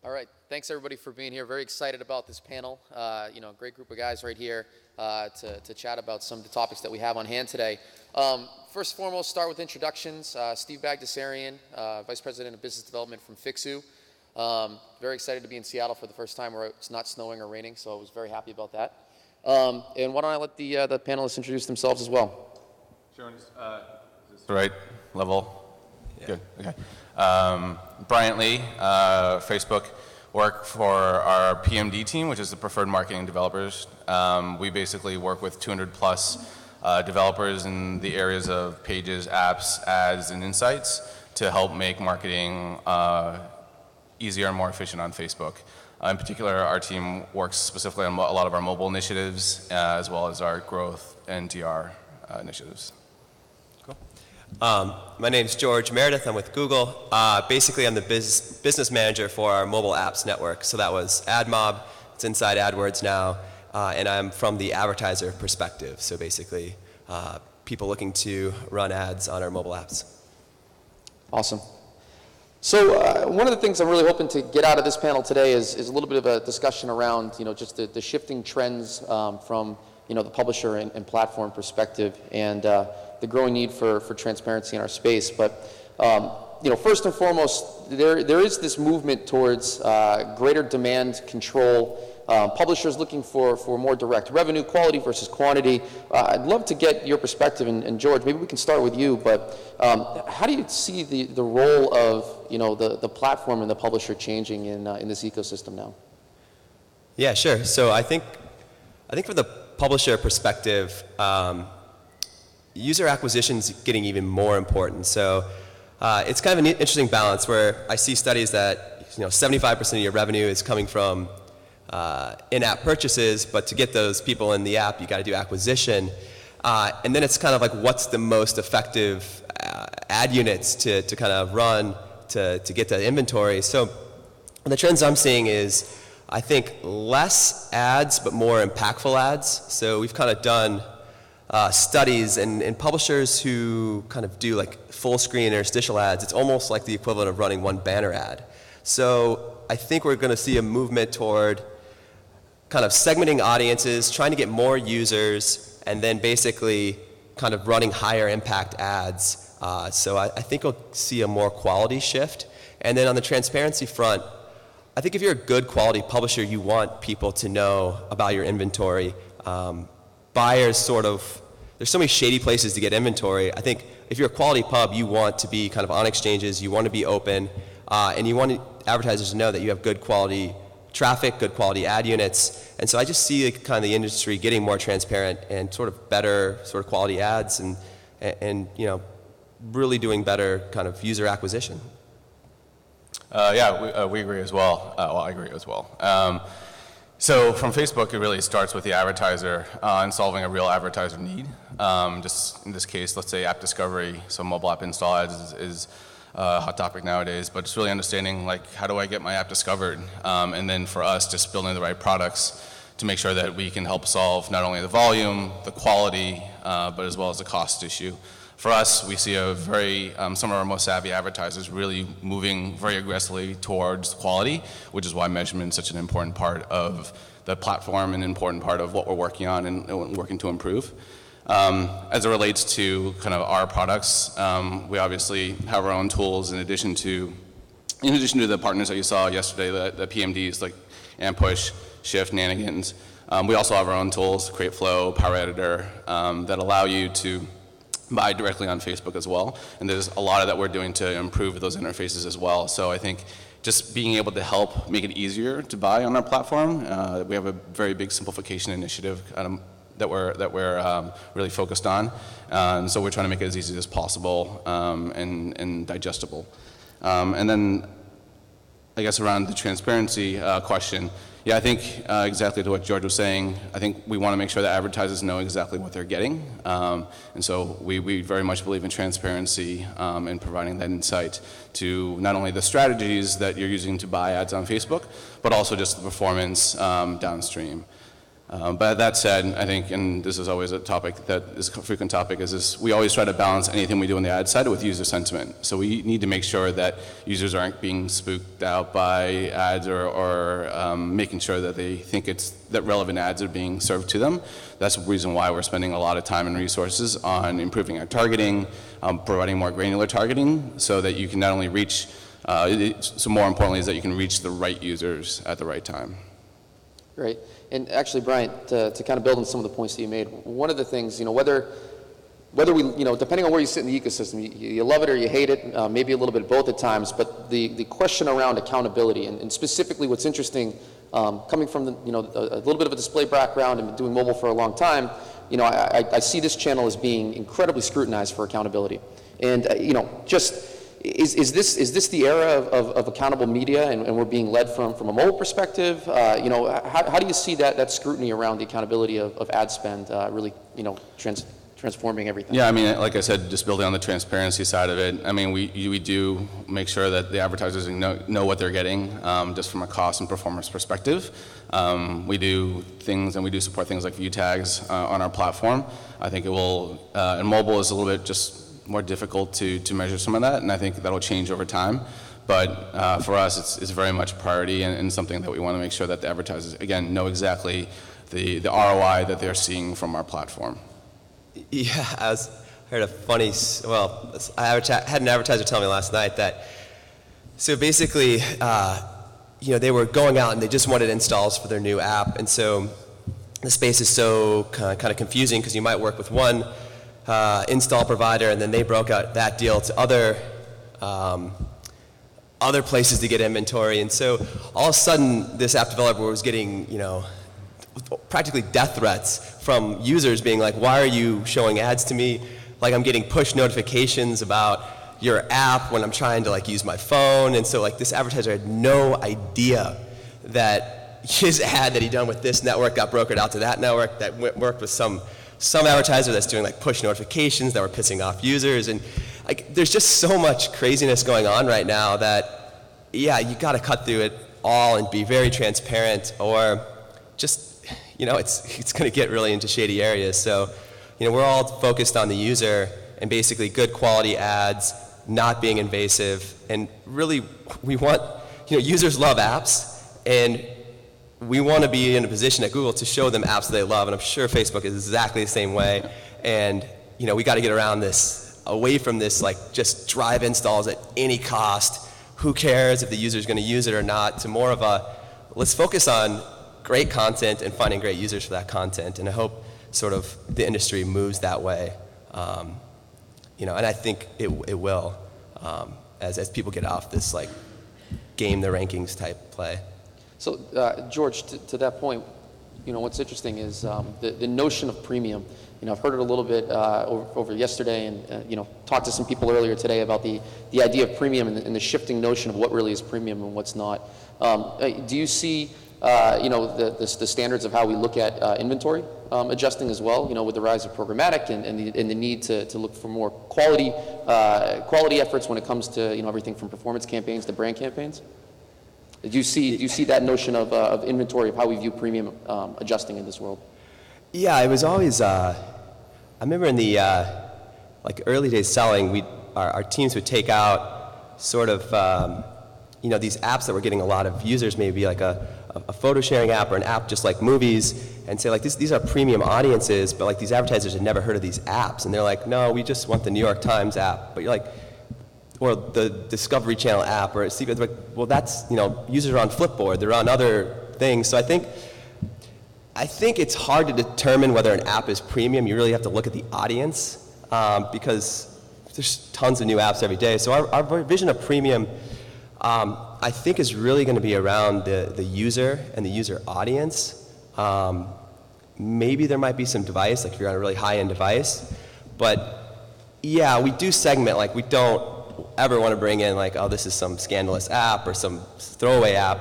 All right, thanks everybody for being here. Very excited about this panel. Great group of guys right here to chat about some of the topics that we have on hand today. First and foremost, start with introductions. Steve Bagdasarian, Vice President of Business Development from Fixu. Very excited to be in Seattle for the first time where it's not snowing or raining, so I was very happy about that. And why don't I let the panelists introduce themselves as well? Sure. Is this the right level? Yeah. Good. Okay. Bryant Lee, Facebook, work for our PMD team, which is the Preferred Marketing Developers. We basically work with 200 plus developers in the areas of pages, apps, ads, and insights to help make marketing easier and more efficient on Facebook. In particular, our team works specifically on a lot of our mobile initiatives, as well as our growth and DR initiatives. My name's George Meredith. I'm with Google. Basically, I'm the business manager for our mobile apps network. So that was AdMob. It's inside AdWords now. And I'm from the advertiser perspective. So basically, people looking to run ads on our mobile apps. Awesome. So one of the things I'm really hoping to get out of this panel today is a little bit of a discussion around, just the shifting trends from, the publisher and platform perspective, and the growing need for transparency in our space. But first and foremost, there is this movement towards greater demand control. Publishers looking for more direct revenue, quality versus quantity. I'd love to get your perspective, and George, maybe we can start with you. But how do you see the role of the platform and the publisher changing in this ecosystem now? Yeah, sure. So I think from the publisher perspective, user acquisition is getting even more important. So it's kind of an interesting balance where I see studies that 75% of your revenue is coming from in-app purchases, but to get those people in the app, you got to do acquisition. And then it's kind of like, what's the most effective ad units to kind of run to get the inventory? So the trends I'm seeing is, I think, less ads, but more impactful ads. So we've kind of done studies and publishers who kind of do like full screen interstitial ads. It's almost like the equivalent of running one banner ad. So I think we're going to see a movement toward kind of segmenting audiences, trying to get more users, and then basically kind of running higher impact ads. So I think we'll see a more quality shift. And then on the transparency front, I think if you're a good quality publisher, you want people to know about your inventory. Buyers there's so many shady places to get inventory. I think if you're a quality pub, you want to be kind of on exchanges, you want to be open, and you want advertisers to know that you have good quality traffic, good quality ad units. And so I just see kind of the industry getting more transparent and sort of better sort of quality ads and really doing better kind of user acquisition. We agree as well. I agree as well. So from Facebook, it really starts with the advertiser and solving a real advertiser need. Just in this case, let's say app discovery, so mobile app install ads is a hot topic nowadays, but it's really understanding like, how do I get my app discovered? And then for us, just building the right products to make sure that we can help solve not only the volume, the quality, but as well as the cost issue. For us, we see some of our most savvy advertisers really moving very aggressively towards quality, which is why measurement is such an important part of the platform and an important part of what we're working on and working to improve. As it relates to kind of our products, we obviously have our own tools in addition to the partners that you saw yesterday, the PMDs like Ampush, Shift, Nanigans. We also have our own tools, CreateFlow, Power Editor, that allow you to buy directly on Facebook as well. And there's a lot of that we're doing to improve those interfaces as well. So I think just being able to help make it easier to buy on our platform. We have a very big simplification initiative that we're really focused on. So we're trying to make it as easy as possible and digestible. And then I guess around the transparency question, I think exactly to what George was saying, I think we want to make sure that advertisers know exactly what they're getting. And so we very much believe in transparency and providing that insight to not only the strategies that you're using to buy ads on Facebook, but also just the performance downstream. But that said, I think, and this is always a topic that is a frequent topic, is we always try to balance anything we do on the ad side with user sentiment. So we need to make sure that users aren't being spooked out by ads or making sure that they think that relevant ads are being served to them. That's the reason why we're spending a lot of time and resources on improving our targeting, providing more granular targeting, so that you can not only reach, so more importantly is that you can reach the right users at the right time. Great. And actually, Bryant, to kind of build on some of the points that you made, one of the things, whether we, depending on where you sit in the ecosystem, you love it or you hate it, maybe a little bit of both at times, but the question around accountability, and specifically what's interesting, coming from a little bit of a display background and doing mobile for a long time, I see this channel as being incredibly scrutinized for accountability. And, is this the era of accountable media, and we're being led from a mobile perspective? How do you see that scrutiny around the accountability of ad spend really, transforming everything? Yeah, I mean, like I said, just building on the transparency side of it, I mean, we do make sure that the advertisers know what they're getting, just from a cost and performance perspective. We do things, and we do support things like view tags on our platform. I think it will, and mobile is a little bit just more difficult to measure some of that, and I think that'll change over time. But for us, it's very much a priority and something that we want to make sure that the advertisers, again, know exactly the ROI that they're seeing from our platform. Yeah, I heard a funny, I had an advertiser tell me last night that, so basically, they were going out and they just wanted installs for their new app, and so the space is so kind of confusing because you might work with one install provider, and then they broke out that deal to other places to get inventory. And so all of a sudden, this app developer was getting, practically death threats from users being like, why are you showing ads to me? Like, I'm getting push notifications about your app when I'm trying to use my phone. And so this advertiser had no idea that his ad that he'd done with this network got brokered out to that network that worked with some advertiser that's doing push notifications that were pissing off users. And there's just so much craziness going on right now that, yeah, you got to cut through it all and be very transparent, or just, it's going to get really into shady areas. So, we're all focused on the user and basically good quality ads, not being invasive, and really we want, users love apps, and we want to be in a position at Google to show them apps they love, and I'm sure Facebook is exactly the same way. And we got to get around this, away from this just drive installs at any cost. Who cares if the user is going to use it or not? To more of a, let's focus on great content and finding great users for that content. And I hope sort of the industry moves that way. And I think it will, as people get off this game the rankings type play. So, George, to that point, what's interesting is the notion of premium. I've heard it a little bit over yesterday, and talked to some people earlier today about the idea of premium and the shifting notion of what really is premium and what's not. Do you see, the standards of how we look at inventory adjusting as well? With the rise of programmatic and the need to look for more quality efforts when it comes to everything from performance campaigns to brand campaigns. Do you see that notion of inventory, of how we view premium adjusting in this world? Yeah, it was always, I remember in the early days selling, our teams would take out sort of, these apps that were getting a lot of users, maybe like a photo sharing app or an app just like movies, and say these are premium audiences, but these advertisers had never heard of these apps, and they're like, no, we just want the New York Times app. But you're like, or the Discovery Channel app, or well, that's, users are on Flipboard, they're on other things. So I think it's hard to determine whether an app is premium. You really have to look at the audience, because there's tons of new apps every day. So our vision of premium, I think, is really going to be around the user and the user audience. Maybe there might be some device, if you're on a really high-end device. But yeah, we do segment, we don't ever want to bring in oh, this is some scandalous app or some throwaway app.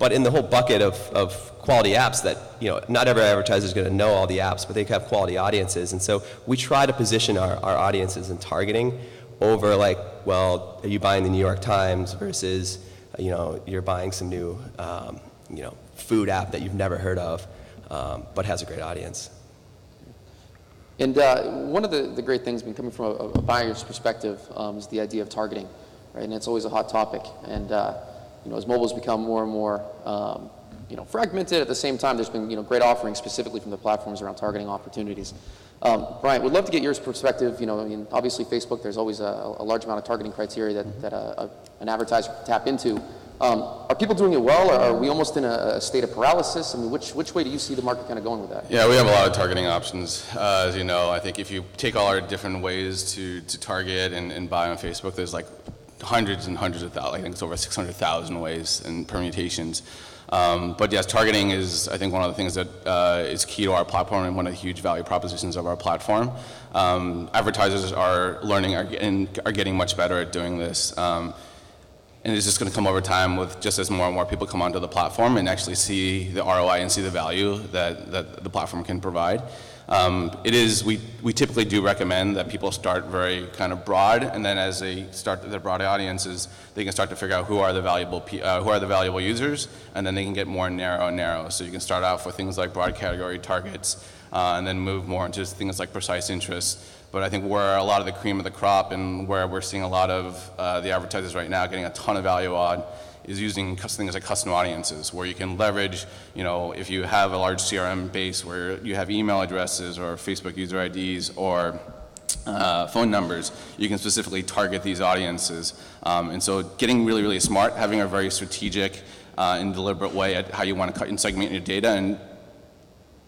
But in the whole bucket of quality apps that, not every advertiser is going to know all the apps, but they have quality audiences. And so we try to position our audiences in targeting over well, are you buying the New York Times versus, you're buying some new, food app that you've never heard of. but has a great audience. And one of the great things, been coming from a buyer's perspective, is the idea of targeting, right? And it's always a hot topic. And as mobile's become more and more fragmented, at the same time, there's been great offerings specifically from the platforms around targeting opportunities. Bryant, would love to get your perspective. Obviously Facebook, there's always a large amount of targeting criteria that an advertiser can tap into. Are people doing it well, or are we almost in a state of paralysis? I mean, which way do you see the market kind of going with that? Yeah, we have a lot of targeting options. As you know, I think if you take all our different ways to target and buy on Facebook, there's like hundreds and hundreds of thousands. I think it's over 600,000 ways and permutations. But yes, targeting is, I think, one of the things that is key to our platform and one of the huge value propositions of our platform. Advertisers are learning and are getting much better at doing this. And it's just going to come over time with just as more and more people come onto the platform and actually see the ROI and see the value that the platform can provide. We typically do recommend that people start very kind of broad, and then as they start their broad audiences, they can start to figure out who are the valuable users, and then they can get more narrow and narrow. So you can start off with things like broad category targets, and then move more into things like precise interests. But I think where a lot of the cream of the crop and where we're seeing a lot of the advertisers right now getting a ton of value on is using things like custom audiences, where you can leverage, if you have a large CRM base where you have email addresses or Facebook user IDs or phone numbers, you can specifically target these audiences. And so getting really, really smart, having a very strategic and deliberate way at how you want to cut and segment your data, and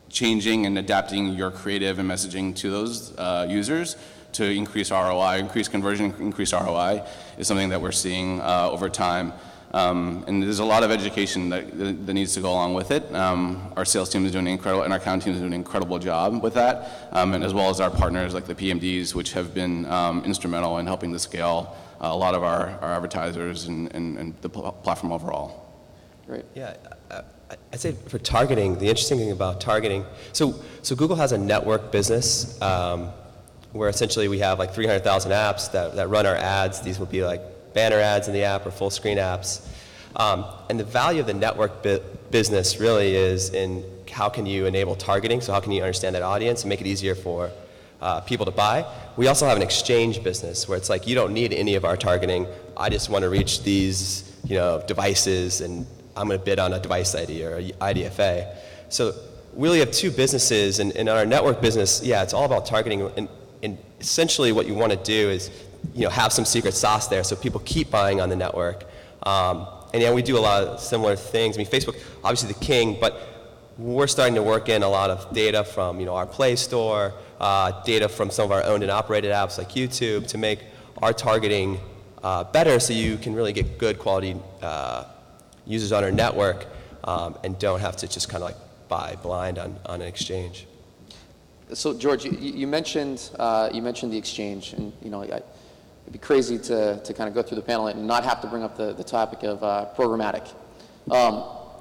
changing and adapting your creative and messaging to those users to increase ROI, increase conversion, increase ROI is something that we're seeing over time. And there's a lot of education that needs to go along with it. Our sales team is doing incredible, and our account team is doing an incredible job with that, and as well as our partners like the PMDs, which have been instrumental in helping to scale a lot of our advertisers and the platform overall. Great. Yeah. I'd say for targeting, the interesting thing about targeting, so Google has a network business where essentially we have like 300,000 apps that run our ads. These will be like banner ads in the app or full screen apps. And the value of the network business really is in how can you enable targeting, so how can you understand that audience and make it easier for people to buy. We also have an exchange business where it's like you don't need any of our targeting. I just want to reach these devices, and I'm going to bid on a device ID or a IDFA. So we really have two businesses, and in our network business, yeah, it's all about targeting. And essentially what you want to do is have some secret sauce there so people keep buying on the network. And yeah, we do a lot of similar things. I mean, Facebook, obviously the king, but we're starting to work in a lot of data from our Play Store, data from some of our owned and operated apps like YouTube to make our targeting better, so you can really get good quality users on our network and don't have to just kind of like buy blind on an exchange. So George, you mentioned the exchange, and it'd be crazy to kind of go through the panel and not have to bring up the topic of programmatic.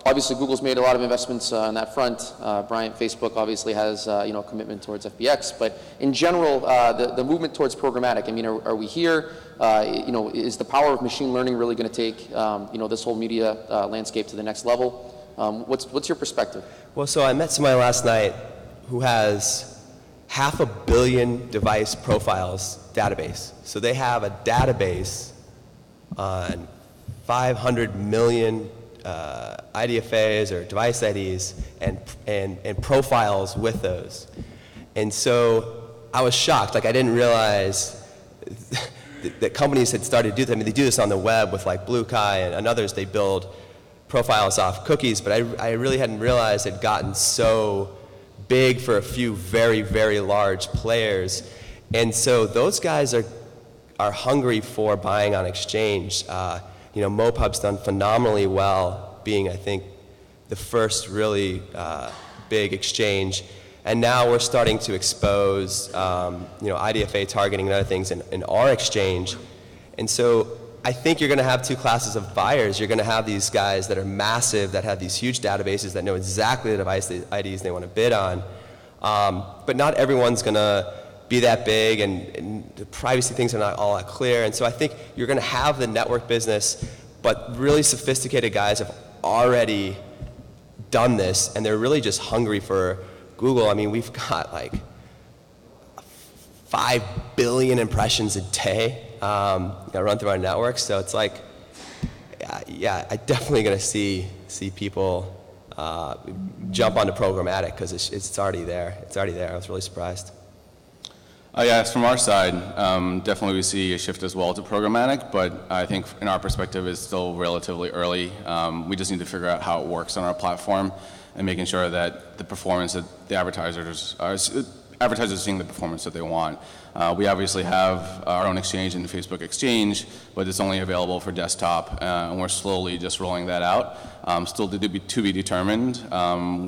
Obviously, Google's made a lot of investments on that front. Bryant, Facebook obviously has a commitment towards FBX, but in general, the movement towards programmatic. I mean, are we here? Is the power of machine learning really going to take this whole media landscape to the next level? What's your perspective? Well, so I met somebody last night who has 500 million device profiles database. So they have a database on 500 million IDFAs or device IDs and profiles with those. And so I was shocked. Like, I didn't realize that companies had started to do that. I mean, they do this on the web with like Blue Kai and others. They build profiles off cookies, but I really hadn't realized it had gotten so big for a few very, very large players. And so those guys are hungry for buying on exchange. MoPub's done phenomenally well, being, I think, the first really big exchange. And now we're starting to expose, IDFA targeting and other things in our exchange. And so I think you're going to have two classes of buyers. You're going to have these guys that are massive, that have these huge databases, that know exactly the device IDs they want to bid on. But not everyone's going to be that big, and the privacy things are not all that clear. And so I think you're going to have the network business, but really sophisticated guys have already done this, and they're really just hungry for Google. I mean, we've got like 5 billion impressions a day run through our network, so it's like, yeah, I'm definitely going to see people jump onto programmatic because it's already there. It's already there. I was really surprised. Yes, from our side, definitely we see a shift as well to programmatic, but I think in our perspective it's still relatively early. We just need to figure out how it works on our platform and making sure that the performance that the advertisers are seeing the performance that they want. We obviously have our own exchange in the Facebook Exchange, but it's only available for desktop, and we're slowly just rolling that out. Still to be determined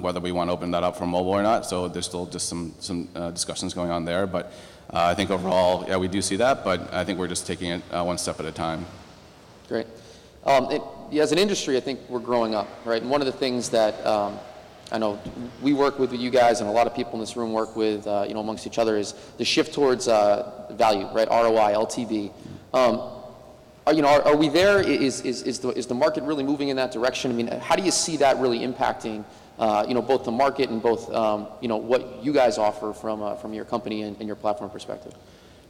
whether we want to open that up for mobile or not, so there's still just some discussions going on there. But I think overall, yeah, we do see that, but I think we're just taking it one step at a time. Great. As an industry, I think we're growing up, right? And one of the things that I know we work with you guys, and a lot of people in this room work with, amongst each other, is the shift towards value, right? ROI, LTV. Are we there? Is the market really moving in that direction? I mean, how do you see that really impacting, both the market and both, what you guys offer from your company and your platform perspective?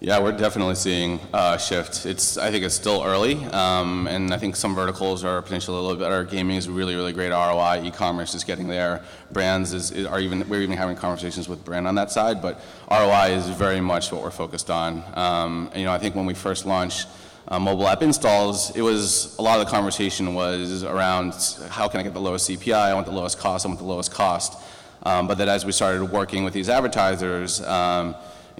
Yeah, we're definitely seeing a shift. I think it's still early, and I think some verticals are potentially a little bit better. Gaming is really, really great ROI. E-commerce is getting there. Brands we're even having conversations with brand on that side, but ROI is very much what we're focused on. I think when we first launched mobile app installs, a lot of the conversation was around how can I get the lowest CPI? I want the lowest cost. I want the lowest cost. But then as we started working with these advertisers.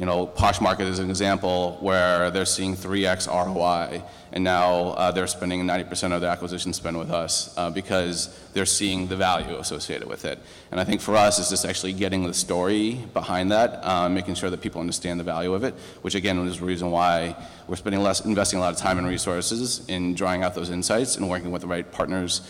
Poshmarket is an example where they're seeing 3x ROI, and now they're spending 90% of their acquisition spend with us because they're seeing the value associated with it. And I think for us, it's just actually getting the story behind that, making sure that people understand the value of it, which again is the reason why we're investing a lot of time and resources in drawing out those insights and working with the right partners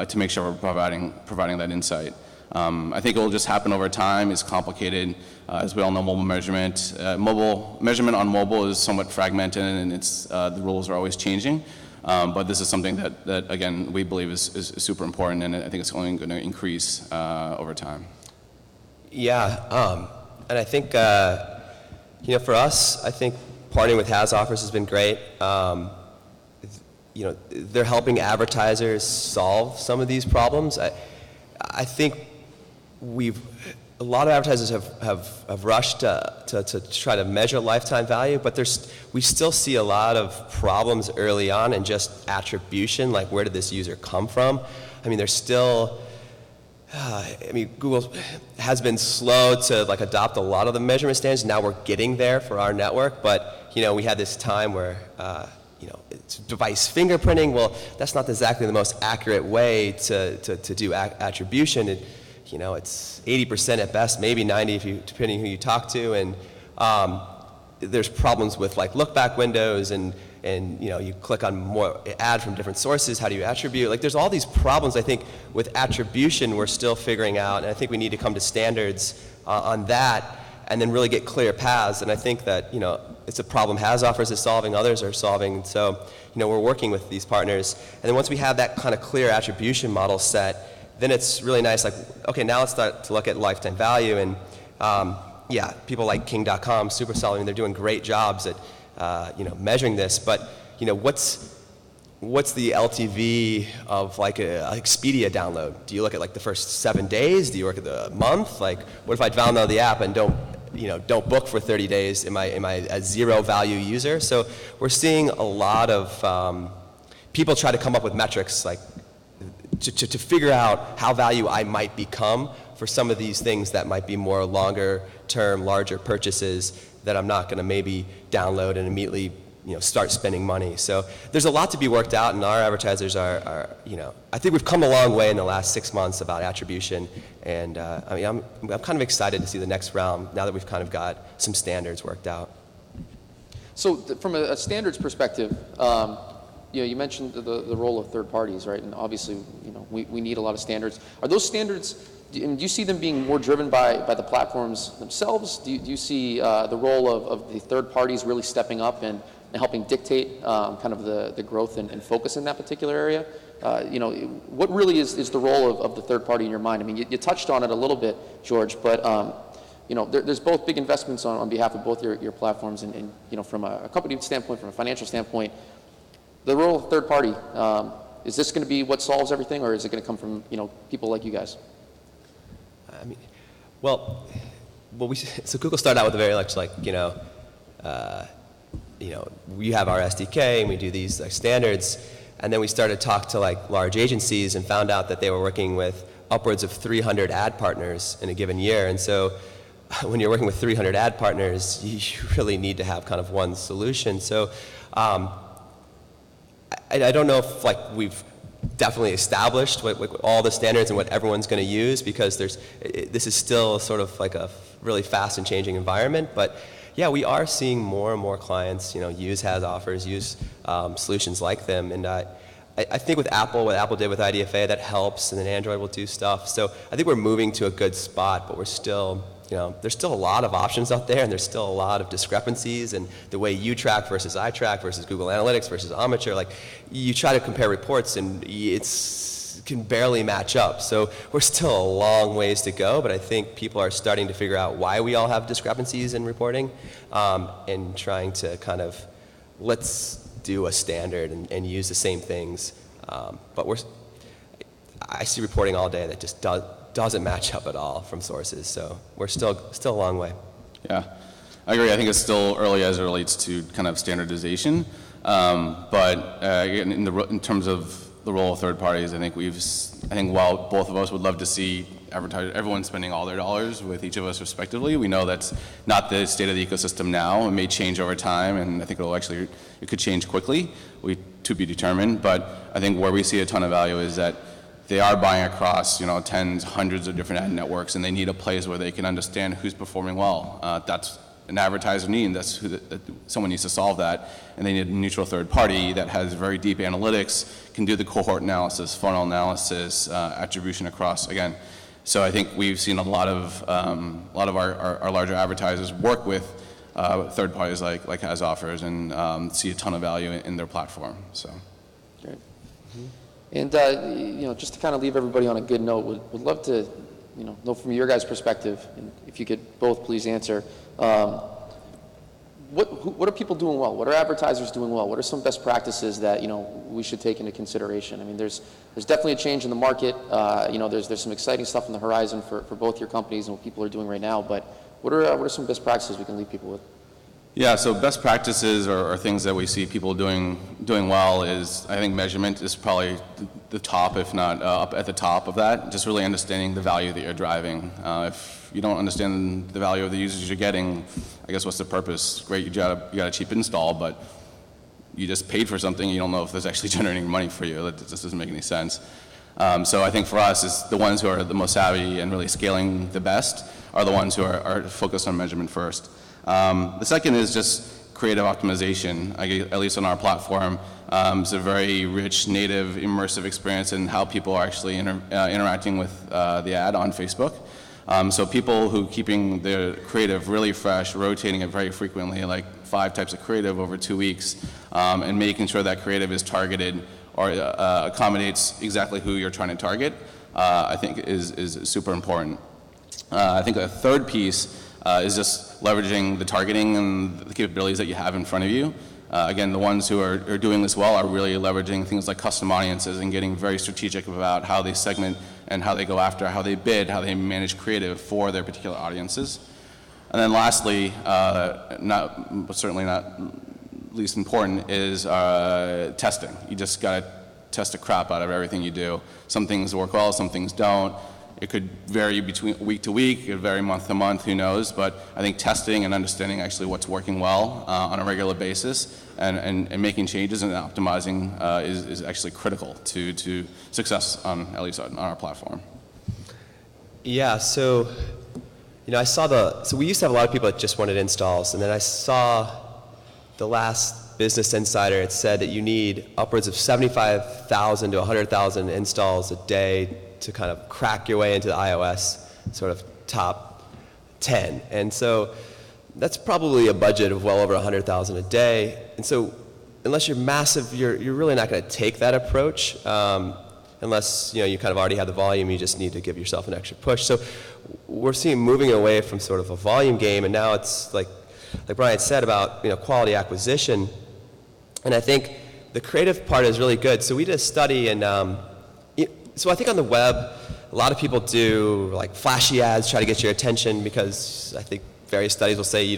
to make sure we're providing that insight. I think it will just happen over time. It's complicated. As we all know, mobile measurement on mobile is somewhat fragmented, and the rules are always changing. But this is something that again, we believe is super important, and I think it's only going to increase over time. Yeah, and I think, for us, I think partnering with HasOffers has been great. They're helping advertisers solve some of these problems. I think a lot of advertisers have rushed to try to measure lifetime value, but we still see a lot of problems early on in just attribution, like where did this user come from? I mean, there's still, Google has been slow to adopt a lot of the measurement standards. Now we're getting there for our network, but we had this time where it's device fingerprinting. Well, that's not exactly the most accurate way to do attribution. It's 80% at best, maybe 90 depending who you talk to, and there's problems with look back windows and you click on more ad from different sources. How do you attribute? There's all these problems. I think with attribution we're still figuring out, and I think we need to come to standards on that, and then really get clear paths. And I think that it's a problem HasOffers is solving, others are solving. So we're working with these partners, and then once we have that kind of clear attribution model set, then it's really nice, okay, now let's start to look at lifetime value. And people like King.com, Supercell, they're doing great jobs at measuring this. But what's the LTV of an Expedia download? Do you look at the first 7 days? Do you look at the month? What if I download the app and don't book for 30 days? Am I a zero value user? So we're seeing a lot of people try to come up with metrics to figure out how value I might become for some of these things that might be more longer term, larger purchases that I'm not going to maybe download and immediately start spending money. So there's a lot to be worked out, and our advertisers are I think we've come a long way in the last 6 months about attribution, and I'm kind of excited to see the next round now that we've kind of got some standards worked out. So from a standards perspective, you mentioned the role of third parties, right? And obviously, we need a lot of standards. Are those standards, do you see them being more driven by the platforms themselves? Do you see the role of the third parties really stepping up and helping dictate kind of the growth and focus in that particular area? what really is the role of the third party in your mind? I mean, you touched on it a little bit, George, but there's both big investments on behalf of both your platforms, and from a company standpoint, from a financial standpoint, the role of third party, is this going to be what solves everything, or is it going to come from people like you guys? I mean, well, so Google started out with a very much like we have our SDK and we do these standards, and then we started to talk to large agencies and found out that they were working with upwards of 300 ad partners in a given year. And so when you're working with 300 ad partners, you really need to have kind of one solution. So I don't know if we've definitely established what all the standards and what everyone's going to use, because this is still sort of like a really fast and changing environment. But yeah, we are seeing more and more clients use HasOffers, use solutions like them. And I think with Apple, what Apple did with IDFA, that helps, and then Android will do stuff. So I think we're moving to a good spot, but we're still, there's still a lot of options out there, and there's still a lot of discrepancies, and the way you track versus I track versus Google Analytics versus Omniture, you try to compare reports and it can barely match up. So we're still a long ways to go, but I think people are starting to figure out why we all have discrepancies in reporting, and trying to kind of, let's do a standard and use the same things. But I see reporting all day that just doesn't match up at all from sources. So we're still a long way. Yeah, I agree. I think it's still early as it relates to kind of standardization. But again, in terms of the role of third parties, I think while both of us would love to see everyone spending all their dollars with each of us respectively, we know that's not the state of the ecosystem now. It may change over time, and I think it could change quickly, to be determined. But I think where we see a ton of value is that they are buying across tens, hundreds of different ad networks, and they need a place where they can understand who's performing well. That's an advertiser need, and that's someone needs to solve that, and they need a neutral third party that has very deep analytics, can do the cohort analysis, funnel analysis, attribution across, again. So I think we've seen a lot of our larger advertisers work with third parties like HasOffers, and see a ton of value in their platform. So. Great. And just to kind of leave everybody on a good note, would love to know from your guys' perspective, and if you could both please answer, what are people doing well? What are advertisers doing well? What are some best practices that we should take into consideration? I mean, there's definitely a change in the market. There's some exciting stuff on the horizon for both your companies and what people are doing right now. But what are some best practices we can leave people with? Yeah, so best practices or things that we see people doing well is, I think measurement is probably the top, if not up at the top of that. Just really understanding the value that you're driving. If you don't understand the value of the users you're getting, I guess what's the purpose? Great, you got a cheap install, but you just paid for something, you don't know if there's actually generating money for you. That just doesn't make any sense. So I think for us, is the ones who are the most savvy and really scaling the best are the ones who are focused on measurement first. The second is just creative optimization. At least on our platform, it's a very rich, native, immersive experience in how people are actually interacting with the ad on Facebook. So people who keeping their creative really fresh, rotating it very frequently, like 5 types of creative over 2 weeks, and making sure that creative is targeted or accommodates exactly who you're trying to target, I think is super important. I think a third piece is just leveraging the targeting and the capabilities that you have in front of you. Again, the ones who are doing this well are really leveraging things like custom audiences and getting very strategic about how they segment and how they go after, how they bid, how they manage creative for their particular audiences. And then lastly, certainly not least important, is testing. You just got to test the crap out of everything you do. Some things work well, some things don't. It could vary between week to week, it could vary month to month, who knows, but I think testing and understanding actually what's working well on a regular basis and making changes and optimizing is actually critical to success at least on our platform. Yeah, so I saw so we used to have a lot of people that just wanted installs, and then I saw the last Business Insider, it said that you need upwards of 75,000 to 100,000 installs a day to kind of crack your way into the iOS sort of top 10. And so that's probably a budget of well over 100,000 a day. And so unless you're massive, you're really not going to take that approach. Unless you kind of already have the volume, you just need to give yourself an extra push. So we're seeing moving away from sort of a volume game, and now it's like Bryant said about quality acquisition. And I think the creative part is really good. So we did a study, and so I think on the web, a lot of people do like flashy ads, try to get your attention, because I think various studies will say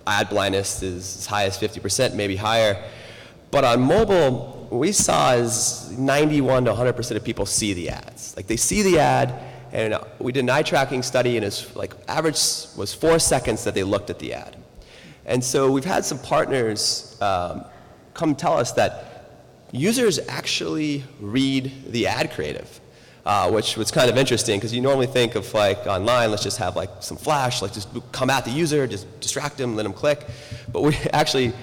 ad blindness is as high as 50%, maybe higher. But on mobile, what we saw is 91 to 100% of people see the ads. Like they see the ad, and we did an eye tracking study, and it's like average was 4 seconds that they looked at the ad. And so we've had some partners come tell us that users actually read the ad creative, which was kind of interesting, because you normally think of like online, let's just have like some flash, like just come at the user, just distract them, let them click. But we actually,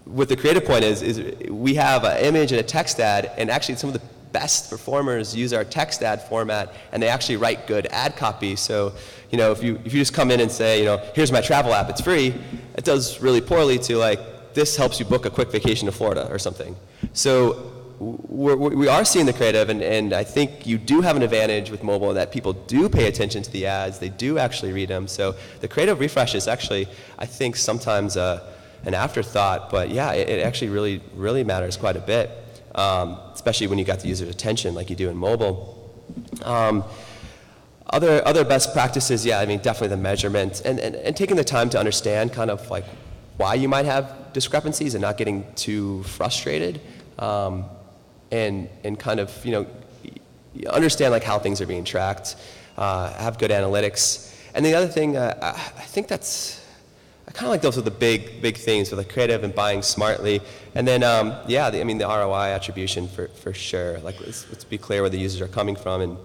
what the creative point is we have an image and a text ad, and actually some of the best performers use our text ad format, and they actually write good ad copy. So, if you just come in and say, here's my travel app, it's free, it does really poorly to like, this helps you book a quick vacation to Florida or something. So we are seeing the creative, and I think you do have an advantage with mobile that people do pay attention to the ads, they do actually read them. So the creative refresh is actually, I think, sometimes an afterthought, but yeah, it actually really, really matters quite a bit, especially when you got the user's attention like you do in mobile. Other best practices, yeah, I mean, definitely the measurement, and taking the time to understand kind of like why you might have discrepancies and not getting too frustrated, and kind of, understand like how things are being tracked, have good analytics. And the other thing, I think I kind of like those are the big things with the creative and buying smartly. And then, the ROI attribution for sure. Like, let's be clear where the users are coming from. And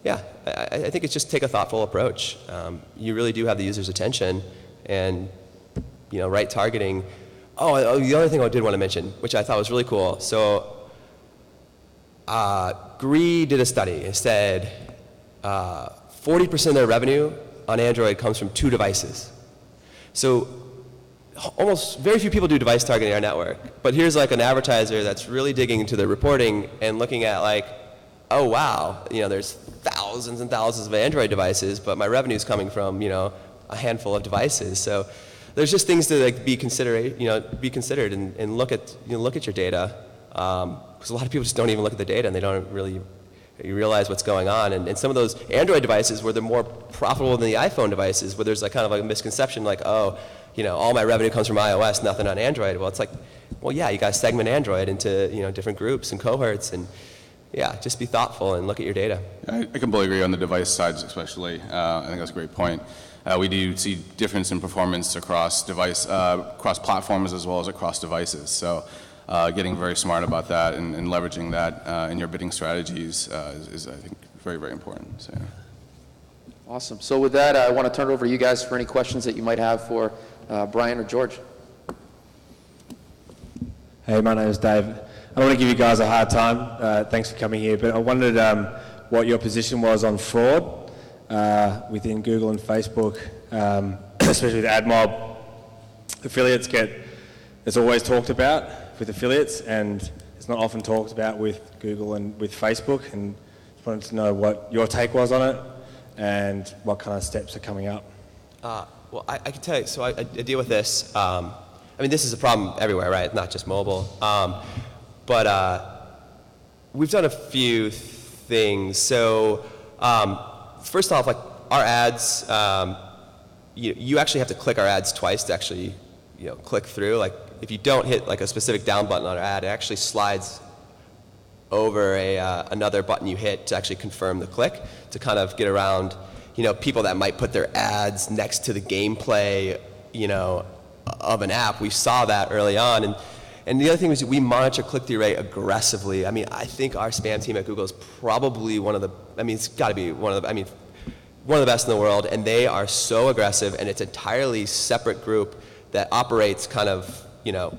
I think it's just take a thoughtful approach. You really do have the user's attention, and right targeting. Oh, the other thing I did want to mention, which I thought was really cool. So, Gree did a study. It said 40% of their revenue on Android comes from 2 devices. So almost very few people do device targeting on our network. But here's like an advertiser that's really digging into the reporting and looking at like, oh wow, there's thousands and thousands of Android devices, but my revenue is coming from a handful of devices. So there's just things to like be considered and look at your data, because a lot of people just don't even look at the data and they don't really realize what's going on. And some of those Android devices where they're more profitable than the iPhone devices, where there's like kind of like a misconception like, oh, all my revenue comes from iOS, nothing on Android. Well, it's like, well, yeah, you got to segment Android into different groups and cohorts, and yeah, just be thoughtful and look at your data. I completely agree on the device side, especially. I think that's a great point. We do see difference in performance across platforms as well as across devices. So getting very smart about that and leveraging that in your bidding strategies is, I think, very, very important. So, yeah. Awesome. So with that, I want to turn it over to you guys for any questions that you might have for Brian or George. Hey, my name is Dave. I don't want to give you guys a hard time. Thanks for coming here, but I wondered what your position was on fraud within Google and Facebook, especially with AdMob. Affiliates it's always talked about with affiliates, and it's not often talked about with Google and with Facebook, and just wanted to know what your take was on it and what kind of steps are coming up. Well, I can tell you, so I deal with this. This is a problem everywhere, right? Not just mobile. But we've done a few things. So first off, like our ads, you actually have to click our ads twice to actually click through. Like if you don't hit like a specific down button on our ad, it actually slides over another button you hit to actually confirm the click, to kind of get around people that might put their ads next to the gameplay of an app. We saw that early on, and the other thing is we monitor click-through rate aggressively. I think our spam team at Google is probably it's got to be one of the best in the world, and they are so aggressive, and it's an entirely separate group that operates kind of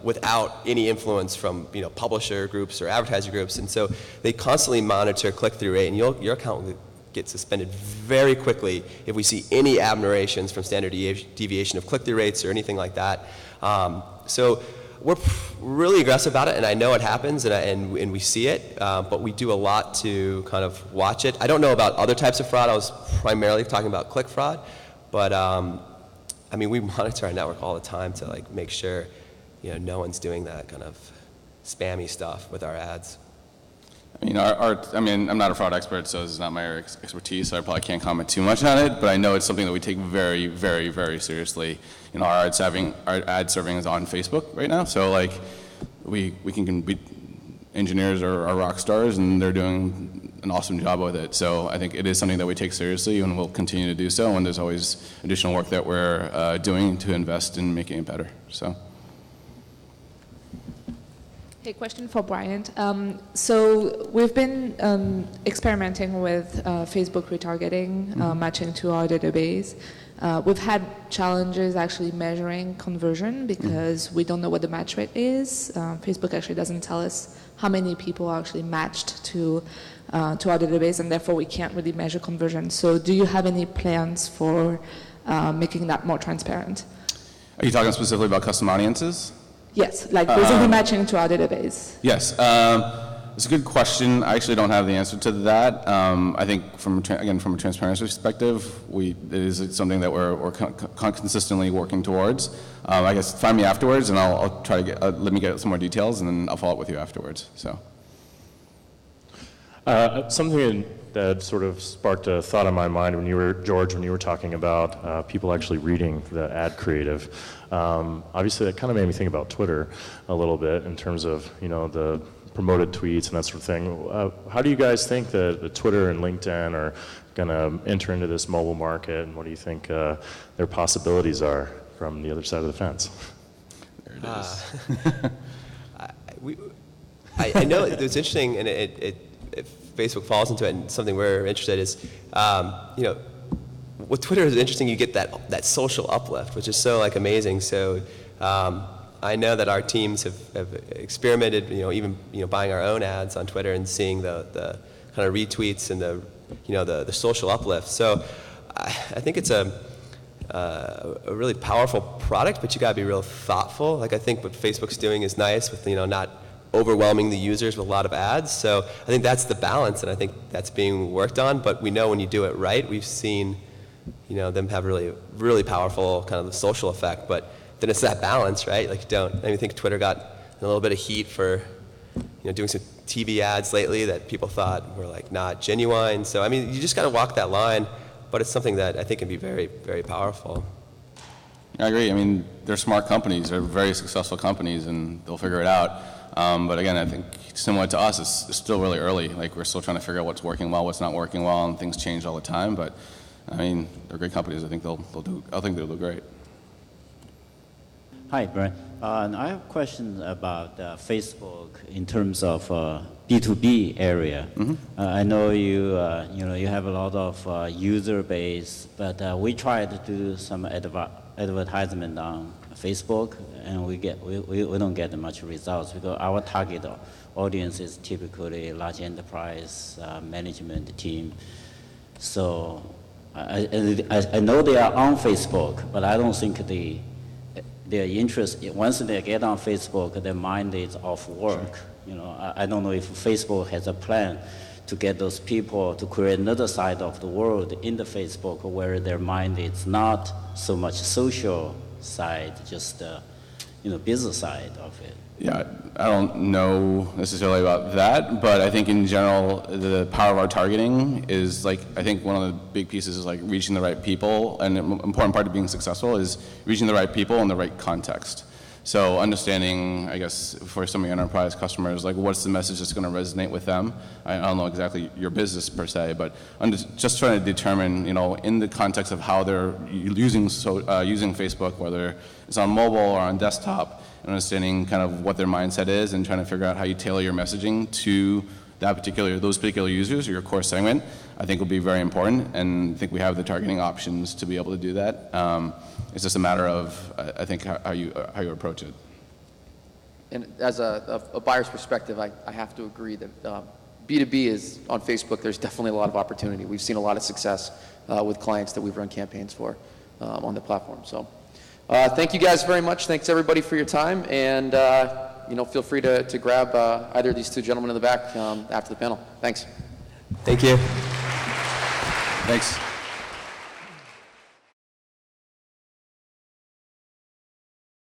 without any influence from publisher groups or advertiser groups, and so they constantly monitor click-through rate, and your account will get suspended very quickly if we see any aberrations from standard deviation of click-through rates or anything like that. So we're really aggressive about it, and I know it happens, and we see it, but we do a lot to kind of watch it. I don't know about other types of fraud. I was primarily talking about click fraud, but I mean, we monitor our network all the time to like make sure, no one's doing that kind of spammy stuff with our ads. I mean, I'm not a fraud expert, so this is not my area of expertise, so I probably can't comment too much on it, but I know it's something that we take very, very, very seriously. Our ad serving is on Facebook right now, so like, we can be engineers are rock stars, and they're doing an awesome job with it. So I think it is something that we take seriously, and we'll continue to do so, and there's always additional work that we're doing to invest in making it better, so. Hey, question for Bryant. So we've been experimenting with Facebook retargeting, matching to our database. We've had challenges actually measuring conversion because we don't know what the match rate is. Facebook actually doesn't tell us how many people are actually matched to our database, and therefore we can't really measure conversion. So do you have any plans for making that more transparent? Are you talking specifically about custom audiences? Yes, like basically matching to our database. Yes, it's a good question. I actually don't have the answer to that. I think from a transparency perspective, it is something that we're consistently working towards. I guess find me afterwards, and I'll try to let me get some more details, and then I'll follow up with you afterwards. So. Something that sort of sparked a thought in my mind when you were talking about people actually reading the ad creative. Obviously, that kind of made me think about Twitter a little bit in terms of, the promoted tweets and that sort of thing. How do you guys think that Twitter and LinkedIn are going to enter into this mobile market, and what do you think their possibilities are from the other side of the fence? There it is. I know it's interesting, and if Facebook falls into it, and something we're interested in is, with Twitter is interesting. You get that social uplift, which is so like amazing. So I know that our teams have experimented, even buying our own ads on Twitter and seeing the kind of retweets and the social uplift. So I think it's a really powerful product, but you gotta be real thoughtful. Like I think what Facebook's doing is nice with not overwhelming the users with a lot of ads. So I think that's the balance, and I think that's being worked on. But we know when you do it right, we've seen them have really, really powerful kind of the social effect. But then it's that balance, right? Like I think Twitter got a little bit of heat for doing some TV ads lately that people thought were like not genuine. So I mean, you just got to walk that line. But it's something that I think can be very, very powerful. I agree. I mean, they're smart companies. They're very successful companies, and they'll figure it out. But again, I think similar to us, it's still really early. Like we're still trying to figure out what's working well, what's not working well, and things change all the time. But I mean, they're great companies. I think they'll do great. Hi, Brian. I have a question about Facebook in terms of B2B area. I know you have a lot of user base, but we try to do some advertisement on Facebook, and we don't get much results because our target audience is typically large enterprise management team. So I know they are on Facebook, but I don't think their interest, once they get on Facebook, their mind is off work. Sure. I don't know if Facebook has a plan to get those people to create another side of the world in the Facebook where their mind is not so much social side, just business side of it. Yeah, I don't know necessarily about that, but I think in general, the power of our targeting is I think one of the big pieces is reaching the right people, and an important part of being successful is reaching the right people in the right context. So understanding, I guess, for some of your enterprise customers, what's the message that's going to resonate with them? I don't know exactly your business per se, but I'm just trying to determine, in the context of how they're using Facebook, whether it's on mobile or on desktop, and understanding kind of what their mindset is and trying to figure out how you tailor your messaging to those particular users or your core segment, I think will be very important, and I think we have the targeting options to be able to do that. It's just a matter of, I think, how you approach it. And as a buyer's perspective, I have to agree that B2B is on Facebook. There's definitely a lot of opportunity. We've seen a lot of success with clients that we've run campaigns for on the platform. So Thank you guys very much. Thanks everybody for your time, and feel free to grab either of these two gentlemen in the back after the panel. Thanks. Thank you. Thanks.